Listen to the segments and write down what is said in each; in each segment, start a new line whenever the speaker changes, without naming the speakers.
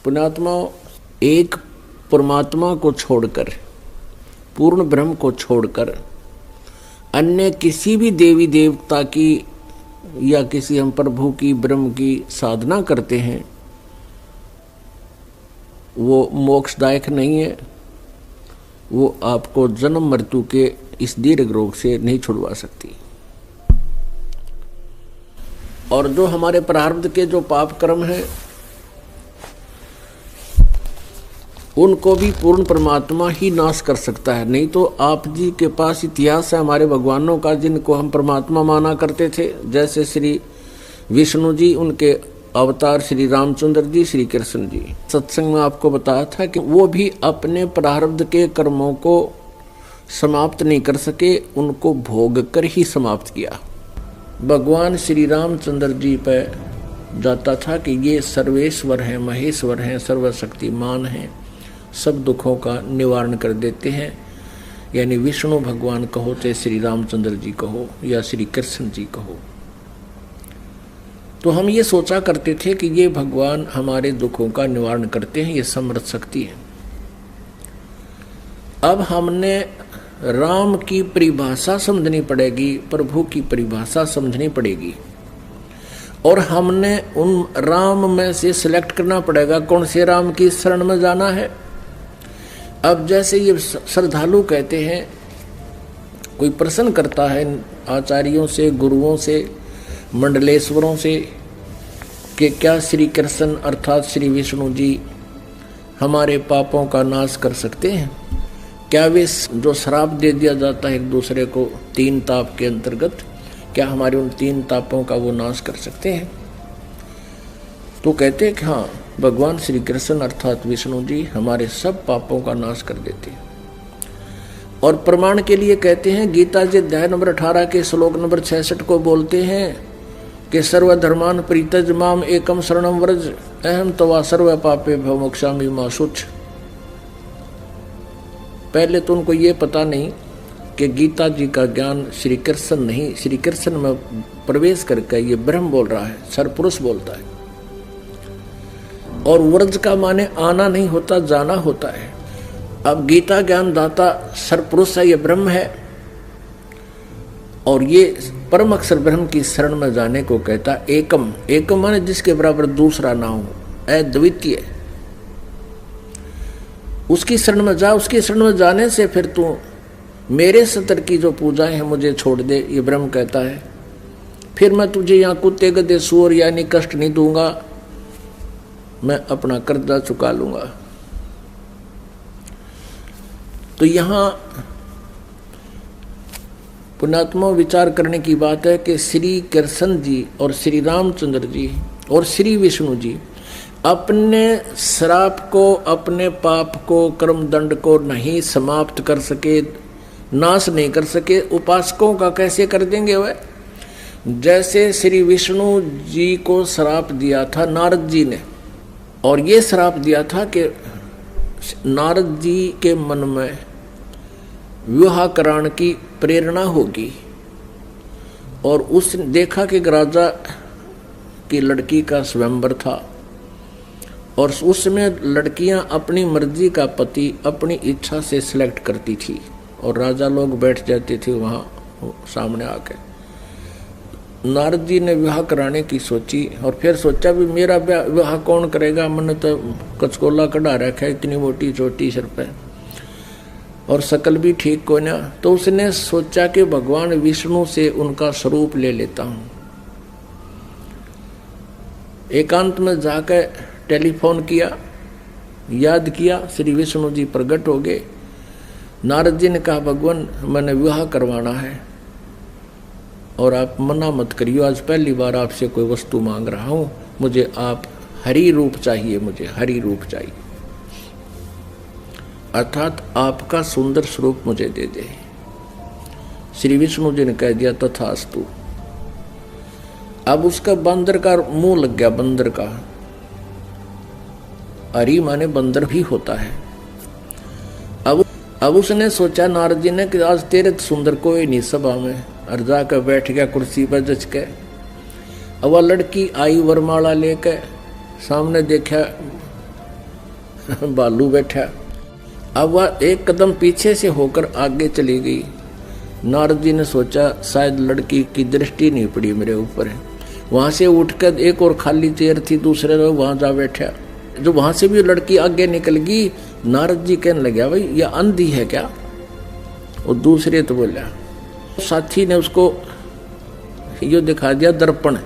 पुण्यात्मा, एक परमात्मा को छोड़कर, पूर्ण ब्रह्म को छोड़कर अन्य किसी भी देवी देवता की या किसी हम प्रभु की, ब्रह्म की साधना करते हैं, वो मोक्षदायक नहीं है। वो आपको जन्म मृत्यु के इस दीर्घ रोग से नहीं छुड़वा सकती। और जो हमारे प्रारब्ध के जो पाप कर्म हैं, उनको भी पूर्ण परमात्मा ही नाश कर सकता है। नहीं तो आप जी के पास इतिहास है हमारे भगवानों का, जिनको हम परमात्मा माना करते थे, जैसे श्री विष्णु जी, उनके अवतार श्री रामचंद्र जी, श्री कृष्ण जी। सत्संग में आपको बताया था कि वो भी अपने प्रारब्ध के कर्मों को समाप्त नहीं कर सके, उनको भोग कर ही समाप्त किया। भगवान श्री रामचंद्र जी पर जाता था कि ये सर्वेश्वर हैं, महेश्वर हैं, सर्वशक्तिमान हैं, सब दुखों का निवारण कर देते हैं। यानी विष्णु भगवान कहो, चाहे श्री रामचंद्र जी कहो या श्री कृष्ण जी कहो। तो हम ये सोचा करते थे कि ये भगवान हमारे दुखों का निवारण करते हैं, ये समर्थ शक्ति है। अब हमने राम की परिभाषा समझनी पड़ेगी, प्रभु की परिभाषा समझनी पड़ेगी, और हमने उन राम में से सिलेक्ट करना पड़ेगा कौन से राम की शरण में जाना है। अब जैसे ये श्रद्धालु कहते हैं, कोई प्रश्न करता है आचार्यों से, गुरुओं से, मंडलेश्वरों से कि क्या श्री कृष्ण अर्थात श्री विष्णु जी हमारे पापों का नाश कर सकते हैं? क्या वे जो श्राप दे दिया जाता है एक दूसरे को 3 ताप के अंतर्गत, क्या हमारे उन 3 तापों का वो नाश कर सकते हैं? तो कहते हैं कि हाँ, भगवान श्री कृष्ण अर्थात विष्णु जी हमारे सब पापों का नाश कर देते हैं। और प्रमाण के लिए कहते हैं, गीता जी अध्याय नंबर 18 के श्लोक नंबर 66 को बोलते हैं कि सर्वधर्मान परित्यज माम एकम शरणम व्रज अहम तवा सर्व पापे भव मोक्षामि मा शुच। पहले तो उनको ये पता नहीं कि गीता जी का ज्ञान श्री कृष्ण नहीं, श्री कृष्ण में प्रवेश करके ये ब्रह्म बोल रहा है, सरपुरुष बोलता है। और व्रज का माने आना नहीं होता, जाना होता है। अब गीता ज्ञान दाता सरपुरुष है, ये ब्रह्म है, और ये परम अक्षर ब्रह्म की शरण में जाने को कहता एकम। एकम माने जिसके बराबर दूसरा ना हो, अद्वितीय। उसकी शरण में जा, उसकी शरण में जाने से फिर तू मेरे सतर की जो पूजाएं हैं मुझे छोड़ दे, ये ब्रह्म कहता है। फिर मैं तुझे यहाँ कुत्ते गधे सूअर यानी कष्ट नहीं दूंगा, मैं अपना कर्जा चुका लूंगा। तो यहाँ पुण्यात्मा विचार करने की बात है कि श्री कृष्ण जी और श्री रामचंद्र जी और श्री विष्णु जी अपने श्राप को, अपने पाप को, कर्म दंड को नहीं समाप्त कर सके, नाश नहीं कर सके। उपासकों का कैसे कर देंगे वह? जैसे श्री विष्णु जी को श्राप दिया था नारद जी ने, और ये श्राप दिया था कि नारद जी के मन में विवाह कराने की प्रेरणा होगी, और उसने देखा कि राजा की लड़की का स्वयंवर था, और उसमें लड़कियां अपनी मर्जी का पति अपनी इच्छा से सिलेक्ट करती थी, और राजा लोग बैठ जाते थे वहाँ सामने आके। नारद जी ने विवाह कराने की सोची, और फिर सोचा भी मेरा विवाह कौन करेगा, मैंने तो कचकोला कढ़ा रखा है, इतनी मोटी चोटी सिर पे, और शकल भी ठीक को ना। तो उसने सोचा कि भगवान विष्णु से उनका स्वरूप ले लेता हूँ। एकांत में जाकर टेलीफोन किया, याद किया, श्री विष्णु जी प्रकट हो गए। नारद जी ने कहा, भगवान मैंने विवाह करवाना है और आप मना मत करियो, आज पहली बार आपसे कोई वस्तु मांग रहा हूँ, मुझे आप हरि रूप चाहिए, मुझे हरि रूप चाहिए, अर्थात आपका सुंदर स्वरूप मुझे दे दे। श्री विष्णु जी ने कह दिया तथास्तु। अब उसका बंदर का मुंह लग गया, बंदर का। हरि माने बंदर भी होता है। अब उसने सोचा नारद जी ने कि आज तेरे सुंदर कोई नहीं सभा में, और जाकर बैठ गया कुर्सी पर जच के। अब वह लड़की आई वरमाला लेकर, सामने देखा भालू बैठा। अब वह एक कदम पीछे से होकर आगे चली गई। नारद जी ने सोचा शायद लड़की की दृष्टि नहीं पड़ी मेरे ऊपर। वहां से उठकर एक और खाली चेयर थी दूसरे लोग वहां जा बैठा। जो वहां से भी लड़की आगे निकल गई, नारद जी कहने लगे भाई यह अंधी है क्या? और दूसरे तो बोला, साथी ने उसको यो दिखा दिया दर्पण,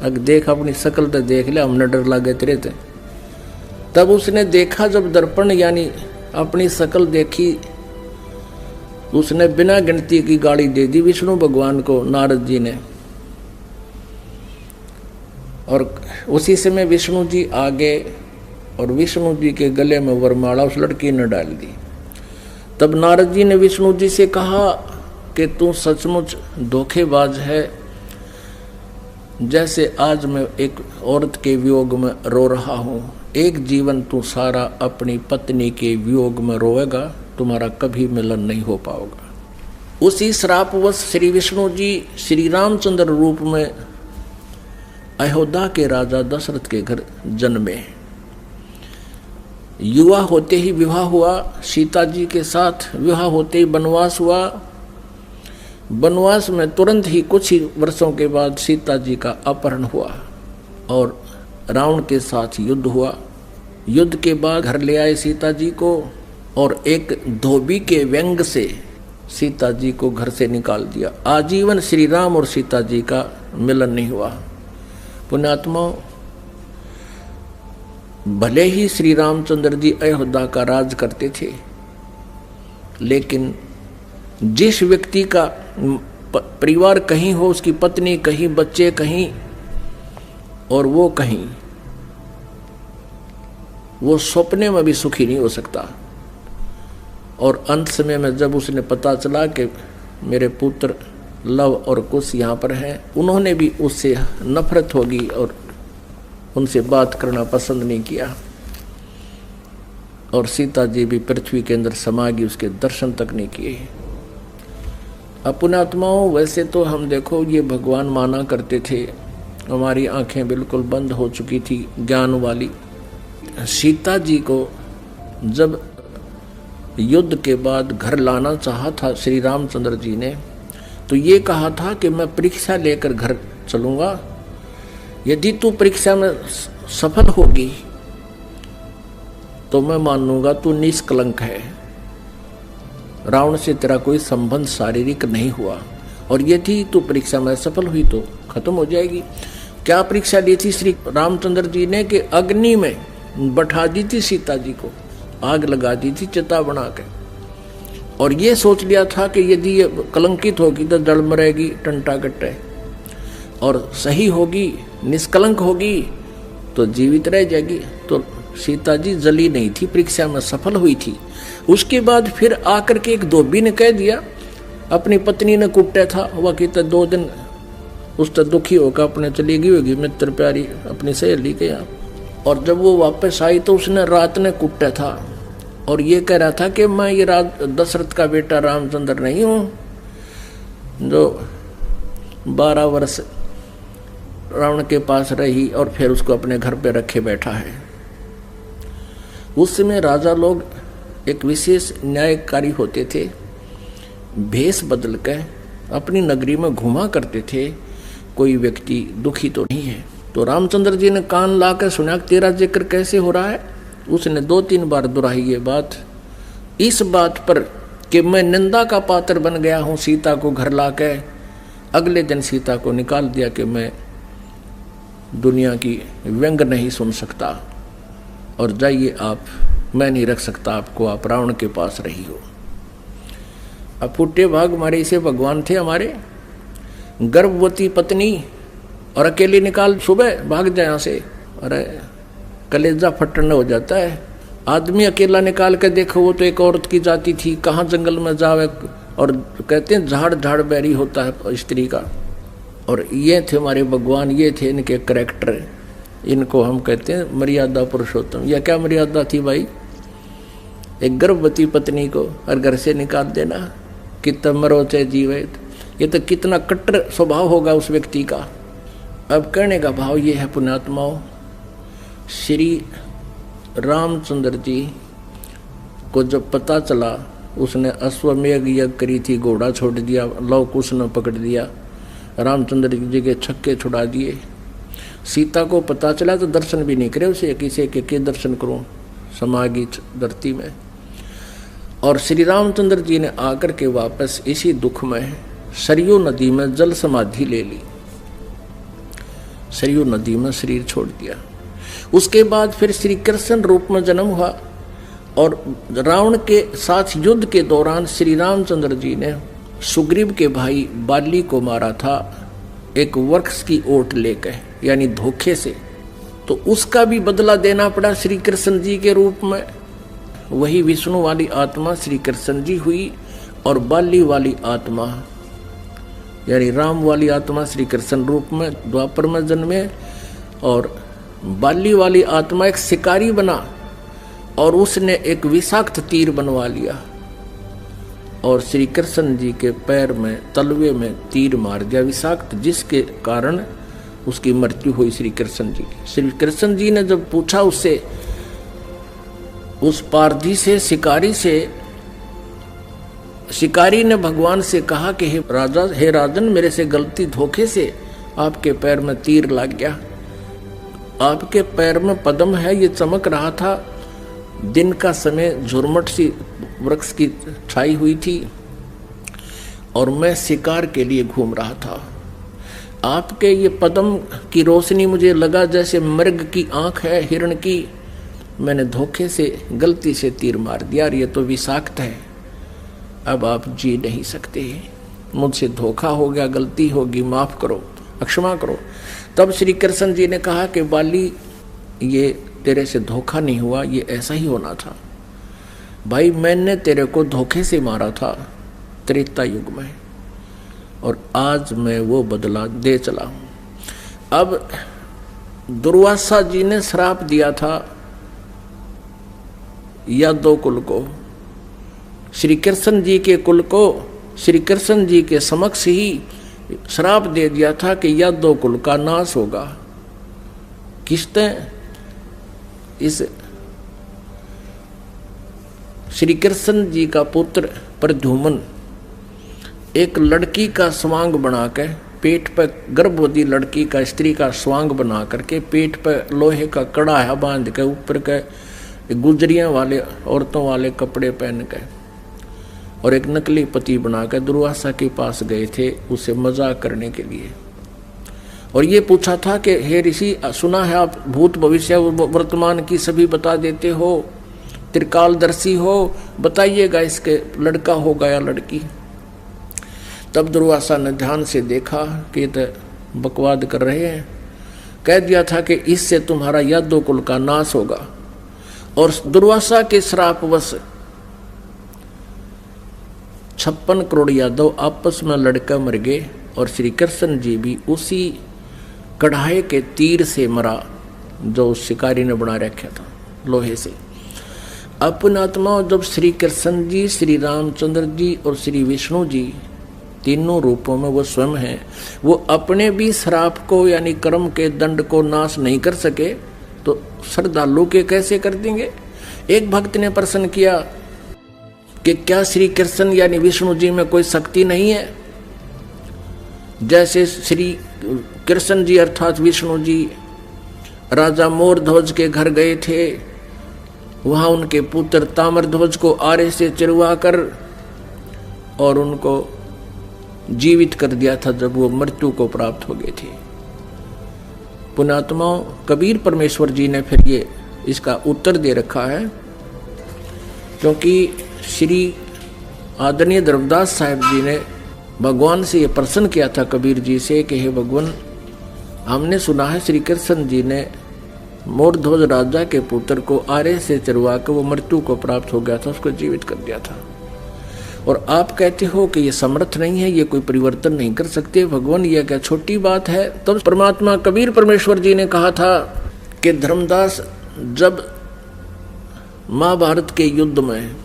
अगर देख अपनी शकल तो देख ले, हमने डर लगे तेरे थे। तब उसने देखा जब दर्पण यानी अपनी शकल देखी, उसने बिना गिनती की गाली दे दी विष्णु भगवान को नारद जी ने। और उसी समय विष्णु जी आ गए और विष्णु जी के गले में वरमाला उस लड़की ने डाल दी। तब नारद जी ने विष्णु जी से कहा कि तू सचमुच धोखेबाज है। जैसे आज मैं एक औरत के वियोग में रो रहा हूँ, एक जीवन तू सारा अपनी पत्नी के वियोग में रोएगा, तुम्हारा कभी मिलन नहीं हो पाओगा। उसी श्रापवश श्री विष्णु जी श्री रामचंद्र रूप में अयोध्या के राजा दशरथ के घर जन्मे। युवा होते ही विवाह हुआ, सीता जी के साथ विवाह होते ही वनवास हुआ। वनवास में तुरंत ही कुछ ही वर्षों के बाद सीता जी का अपहरण हुआ और रावण के साथ युद्ध हुआ। युद्ध के बाद घर ले आए सीता जी को और एक धोबी के व्यंग से सीता जी को घर से निकाल दिया। आजीवन श्री राम और सीता जी का मिलन नहीं हुआ। पुण्यात्मा, भले ही श्री रामचंद्र जी अयोध्या का राज करते थे, लेकिन जिस व्यक्ति का परिवार कहीं हो, उसकी पत्नी कहीं, बच्चे कहीं और वो कहीं, वो सपने में भी सुखी नहीं हो सकता। और अंत समय में जब उसने पता चला कि मेरे पुत्र लव और कुश यहाँ पर हैं, उन्होंने भी उससे नफरत होगी और उनसे बात करना पसंद नहीं किया। और सीता जी भी पृथ्वी के अंदर समा गई, उसके दर्शन तक नहीं किए। पुण्यात्माओं, वैसे तो हम देखो ये भगवान माना करते थे, हमारी आंखें बिल्कुल बंद हो चुकी थी ज्ञान वाली। सीता जी को जब युद्ध के बाद घर लाना चाहा था श्री रामचंद्र जी ने, तो ये कहा था कि मैं परीक्षा लेकर घर चलूंगा, यदि तू परीक्षा में सफल होगी तो मैं मानूंगा तू निष्कलंक है, रावण से तेरा कोई संबंध शारीरिक नहीं हुआ, और यदि तू परीक्षा में सफल हुई तो खत्म हो जाएगी। क्या परीक्षा दी थी श्री रामचंद्र जी ने कि अग्नि में बैठा दी थी सीता जी को, आग लगा दी थी चिता बना के, और ये सोच लिया था कि यदि ये कलंकित होगी तो जड़ मरेगी टंटा कट्टे, और सही होगी निष्कलंक होगी तो जीवित रह जाएगी। तो सीता जी जली नहीं थी, परीक्षा में सफल हुई थी। उसके बाद फिर आकर के एक धोबी ने कह दिया, अपनी पत्नी ने कुटा था, वह कहता 2 दिन उस तक दुखी होकर अपने चली गई होगी मित्र प्यारी अपनी सहेली के यहाँ, और जब वो वापस आई तो उसने रात ने कुटा था और ये कह रहा था कि मैं ये दशरथ का बेटा रामचंद्र नहीं हूँ जो 12 वर्ष रावण के पास रही और फिर उसको अपने घर पे रखे बैठा है। उस समय राजा लोग एक विशेष न्यायकारी होते थे, भेष बदल कर अपनी नगरी में घुमा करते थे, कोई व्यक्ति दुखी तो नहीं है। तो रामचंद्र जी ने कान लाकर सुना तेरा जिक्र कैसे हो रहा है। उसने 2-3 बार दोहराई ये बात, इस बात पर कि मैं निंदा का पात्र बन गया हूँ सीता को घर लाकर। अगले दिन सीता को निकाल दिया कि मैं दुनिया की व्यंग नहीं सुन सकता और जाइए आप, मैं नहीं रख सकता आपको, आप रावण के पास रही हो। अब फुटे भाग हमारे इसे भगवान थे हमारे, गर्भवती पत्नी और अकेले निकाल सुबह भाग जाए यहाँ से, अरे कलेजा फटन हो जाता है। आदमी अकेला निकाल के देखो, वो तो एक औरत की जाति थी, कहाँ जंगल में जावे, और कहते हैं झाड़ झाड़ बैरी होता है स्त्री का। और ये थे हमारे भगवान, ये थे इनके करैक्टर, इनको हम कहते हैं मर्यादा पुरुषोत्तम। यह क्या मर्यादा थी भाई, एक गर्भवती पत्नी को और घर से निकाल देना, कितना मरो चाहे जीवित, ये तो कितना कट्टर स्वभाव होगा उस व्यक्ति का। अब कहने का भाव ये है पुण्यात्माओं, श्री रामचंद्र जी को जब पता चला, उसने अश्वमेघ यज्ञ करी थी, घोड़ा छोड़ दिया, लव कुश ने पकड़ दिया, रामचंद्र जी के छक्के छुड़ा दिए। सीता को पता चला तो दर्शन भी नहीं करे उसे, किसी के दर्शन करूं समागी धरती में। और श्री रामचंद्र जी ने आकर के वापस इसी दुख में सरयू नदी में जल समाधि ले ली, सरयू नदी में शरीर छोड़ दिया। उसके बाद फिर श्री कृष्ण रूप में जन्म हुआ और रावण के साथ युद्ध के दौरान श्री रामचंद्र जी ने सुग्रीव के भाई बाली को मारा था एक वृक्ष की ओट लेकर, यानी धोखे से। तो उसका भी बदला देना पड़ा श्री कृष्ण जी के रूप में। वही विष्णु वाली आत्मा श्री कृष्ण जी हुई और बाली वाली आत्मा यानी राम वाली आत्मा श्री कृष्ण रूप में द्वापर में जन्मे। और बाली वाली आत्मा एक शिकारी बना और उसने एक विषाक्त तीर बनवा लिया और श्री कृष्ण जी के पैर में तलवे में तीर मार दिया विषाक्त, जिसके कारण उसकी मृत्यु हुई श्री कृष्ण जी की। श्री कृष्ण जी ने जब पूछा उससे, उस पारधी से, शिकारी से, शिकारी ने भगवान से कहा कि हे राजा, हे राजन, मेरे से गलती धोखे से आपके पैर में तीर लग गया। आपके पैर में पद्म है, ये चमक रहा था, दिन का समय झुरमट सी वृक्ष की छाई हुई थी और मैं शिकार के लिए घूम रहा था। आपके ये पद्म की रोशनी मुझे लगा जैसे मृग की आंख है हिरण की, मैंने धोखे से गलती से तीर मार दिया और ये तो विषाक्त है, अब आप जी नहीं सकते, मुझसे धोखा हो गया, गलती होगी, माफ करो, क्षमा करो। तब श्री कृष्ण जी ने कहा कि बाली, ये तेरे से धोखा नहीं हुआ, ये ऐसा ही होना था भाई, मैंने तेरे को धोखे से मारा था त्रेता युग में और आज मैं वो बदला दे चला हूं। अब दुर्वासा जी ने श्राप दिया था यादव कुल को, श्री कृष्ण जी के कुल को, श्री कृष्ण जी के समक्ष ही श्राप दे दिया था कि यादव कुल का नाश होगा। किसने? इस श्री कृष्ण जी का पुत्र प्रद्युम्न एक लड़की का स्वांग बनाकर, पेट पर गर्भवती लड़की का, स्त्री का स्वांग बना करके पेट पर लोहे का कड़ा बांध के ऊपर के गुजरियां वाले औरतों वाले कपड़े पहन के और एक नकली पति बनाकर दुर्वासा के पास गए थे उसे मजाक करने के लिए। और ये पूछा था कि हे ऋषि, सुना है आप भूत भविष्य वर्तमान की सभी बता देते हो, त्रिकालदर्शी हो, बताइएगा इसके लड़का होगा या लड़की। तब दुर्वासा ने ध्यान से देखा कि तो बकवाद कर रहे हैं, कह दिया था कि इससे तुम्हारा यादव कुल का नाश होगा। और दुर्वासा के श्रापवश 56 करोड़ यादव आपस में लड़कर मर गए और श्री कृष्ण जी भी उसी कढ़ाई के तीर से मरा जो उस शिकारी ने बना रखा था लोहे से। अपने आत्मा जब श्री कृष्ण जी, श्री रामचंद्र जी और श्री विष्णु जी तीनों रूपों में वो स्वयं हैं, वो अपने भी श्राप को यानी कर्म के दंड को नाश नहीं कर सके तो श्रद्धालु के कैसे कर देंगे। एक भक्त ने प्रश्न किया कि क्या श्री कृष्ण यानी विष्णु जी में कोई शक्ति नहीं है? जैसे श्री कृष्ण जी अर्थात विष्णु जी राजा मोरध्वज के घर गए थे, वहां उनके पुत्र ताम्रध्वज को आरे से चिरवा कर और उनको जीवित कर दिया था जब वो मृत्यु को प्राप्त हो गए थे। पुण्यात्माओं, कबीर परमेश्वर जी ने फिर ये इसका उत्तर दे रखा है, क्योंकि श्री आदरणीय धर्मदास साहब जी ने भगवान से ये प्रश्न किया था कबीर जी से कि हे भगवान, हमने सुना है श्री कृष्ण जी ने मोरध्वज राजा के पुत्र को आरे से चरवा कर वो मृत्यु को प्राप्त हो गया था, उसको जीवित कर दिया था, और आप कहते हो कि ये समर्थ नहीं है, ये कोई परिवर्तन नहीं कर सकते। भगवान, ये क्या छोटी बात है? तब परमात्मा कबीर परमेश्वर जी ने कहा था कि धर्मदास, जब महाभारत के युद्ध में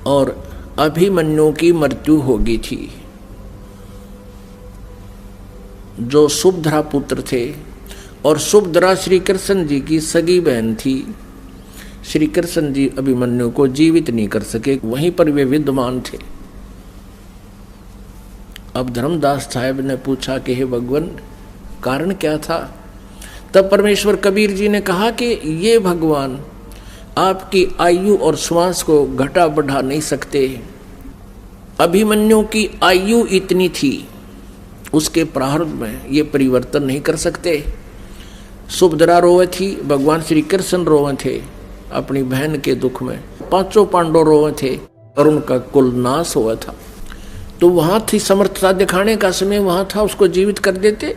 और अभिमन्यु की मृत्यु हो गई थी, जो सुभद्रा पुत्र थे, और सुभद्रा श्री कृष्ण जी की सगी बहन थी। श्री कृष्ण जी अभिमन्यु को जीवित नहीं कर सके, वहीं पर वे विद्यमान थे। अब धर्मदास साहब ने पूछा कि हे भगवान, कारण क्या था? तब परमेश्वर कबीर जी ने कहा कि ये भगवान आपकी आयु और श्वास को घटा बढ़ा नहीं सकते। अभिमन्यु की आयु इतनी थी, उसके प्रारब्ध में ये परिवर्तन नहीं कर सकते। सुभद्रा रोवे थी, भगवान श्री कृष्ण रोवे थे अपनी बहन के दुख में, पांचों पांडव रोवे थे और उनका कुल नाश हुआ था। तो वहां थी समर्थता दिखाने का समय, वहां था, उसको जीवित कर देते।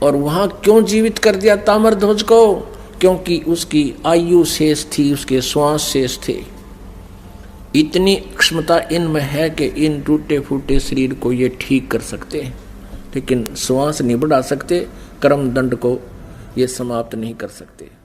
और वहां क्यों जीवित कर दिया ताम्रध्वज को? क्योंकि उसकी आयु शेष थी, उसके श्वास शेष थे। इतनी क्षमता इनमें है कि इन टूटे फूटे शरीर को ये ठीक कर सकते हैं, लेकिन श्वास नहीं बढ़ा सकते, कर्म दंड को ये समाप्त नहीं कर सकते।